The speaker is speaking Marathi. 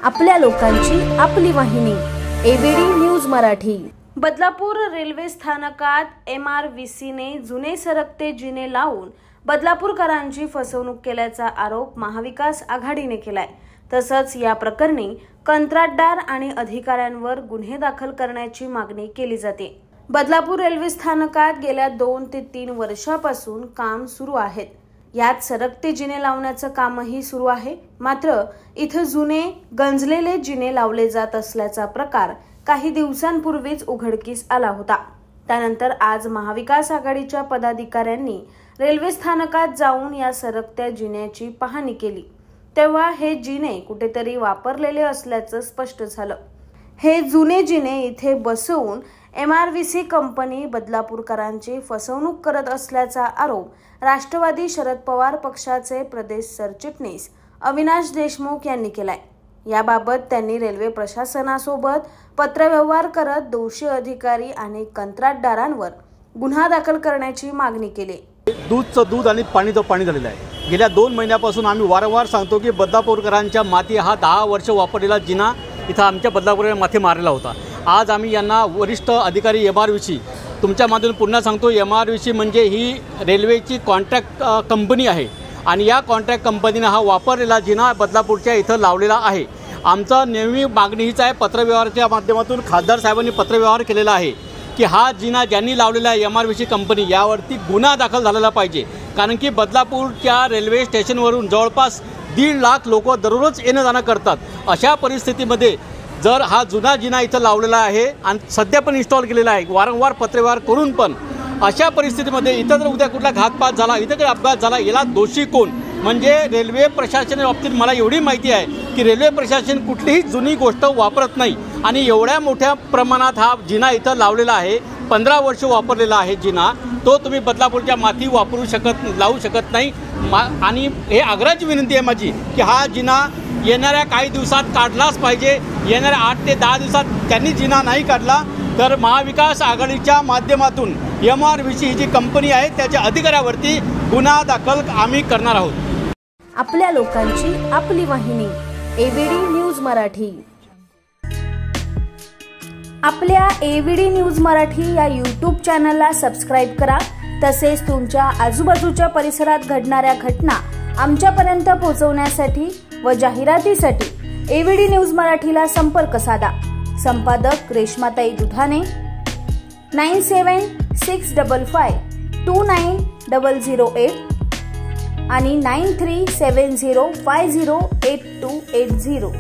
आपल्या लोकांची आपली वाहिनी ABD news Marathi. Badlapur railway स्थानकात MRVCने जुने सरकते जिने लावून बदलापूरकरांची फसवणूक केल्याचा आरोप महाविकास आघाडीने केलाय। तसंच या प्रकरणी कंत्राटदार आणि अधिकाऱ्यांवर गुन्हे दाखल करण्याची मागणी केली जाते। बदलापूर रेल्वे स्थानकात गेल्या 2 ते 3 वर्षापासून काम सुरू आहे। यात सरकते जिने लावण्याचं कामही सुरू आहे। मात्र इथं जुने गंजलेले जिने लावले जात असल्याचा प्रकार काही दिवसांपूर्वीच उघडकीस आला होता। त्यानंतर आज महाविकास आघाडीच्या पदाधिकाऱ्यांनी रेल्वे स्थानकात जाऊन या सरकत्या जिन्याची पाहणी केली, तेव्हा हे जिने कुठेतरी वापरलेले असल्याचं स्पष्ट झालं। हे जुने जिने इथे बसवून MRVC कंपनी बदलापूरकरांची फसवणूक करत असल्याचा आरोप राष्ट्रवादी शरद पवार पक्षाचे प्रदेश सरचिटणीस अविनाश देशमुख यांनी केलाय। याबाबत त्यांनी रेल्वे प्रशासनासोबत पत्रव्यवहार करत दोषी अधिकारी आणि कंत्राटदारांवर गुन्हा दाखल करण्याची मागणी केली। दूधचं दूध आणि पाणीचं पाणी झालेलं आहे। गेल्या 2 महिन्यापासून आम्ही वारंवार सांगतो की बदलापूरकरांच्या माती हा 10 वर्ष वापरलेला जिना इथं आमच्या बदलापूरला माथे मारलेला होता। आज आम्ही यांना वरिष्ठ अधिकारी MRVC तुमच्या माध्यमातून पुन्हा सांगतो, MRVC म्हणजे ही रेल्वेची कॉन्ट्रॅक्ट कंपनी आहे आणि या कॉन्ट्रॅक्ट कंपनीने हा वापरलेला जिना बदलापूरच्या इथं लावलेला आहे। आमचा नेहमी मागणी हीच आहे, पत्रव्यवहाराच्या माध्यमातून खासदार साहेबांनी पत्रव्यवहार केलेला आहे की हा जिना ज्यांनी लावलेला आहे MRVC कंपनी यावरती गुन्हा दाखल झालेला पाहिजे। कारण की बदलापूरच्या रेल्वे स्टेशनवरून जवळपास 1.5 लाख लोक दररोज येणं जाणं करतात। अशा परिस्थितीमध्ये जर हा जुना जिना इथं लावलेला आहे आणि सध्या पण इन्स्टॉल केलेला आहे, वारंवार पत्रव्यवहार करून पण अशा परिस्थितीमध्ये इथं जर उद्या कुठला घातपात झाला, इथं काही अपघात झाला, याला दोषी कोण? म्हणजे रेल्वे प्रशासनाच्या बाबतीत मला एवढी माहिती आहे की रेल्वे प्रशासन कुठलीही जुनी गोष्ट वापरत नाही आणि एवढ्या मोठ्या प्रमाणात हा जिना इथं लावलेला आहे। 15 वर्ष वापरलेला आहे जिना, तो तुम्ही बदलापूरच्या माती लावू शकत नाही। आणि हे आग्रहाची विनंती आहे माझी की हा जिना येणाऱ्या काही दिवसात काढलाच पाहिजे। येणाऱ्या 8 ते 10 दिवसात त्यांनी जिना नाही काढला तर महाविकास आघाडीच्या माध्यमातून MRVC ही जी कंपनी आहे त्याच्या अधिकाऱ्यावरती गुन्हा दाखल आम्ही करणार आहोत। आपल्या लोकांची आपली वाहिनी एबीडी न्यूज मराठी। आपल्या एबीडी न्यूज मराठी या YouTube चॅनलला सबस्क्राइब करा। तसेच तुमच्या आजूबाजूच्या परिसरात घडणाऱ्या घटना आमच्यापर्यंत पोहोचवण्यासाठी व जाहिरातीसाठी एबीडी न्यूज मराठीला संपर्क साधा। संपादक रेश्माताई दुधाने 9765529008 आणि 9370508280।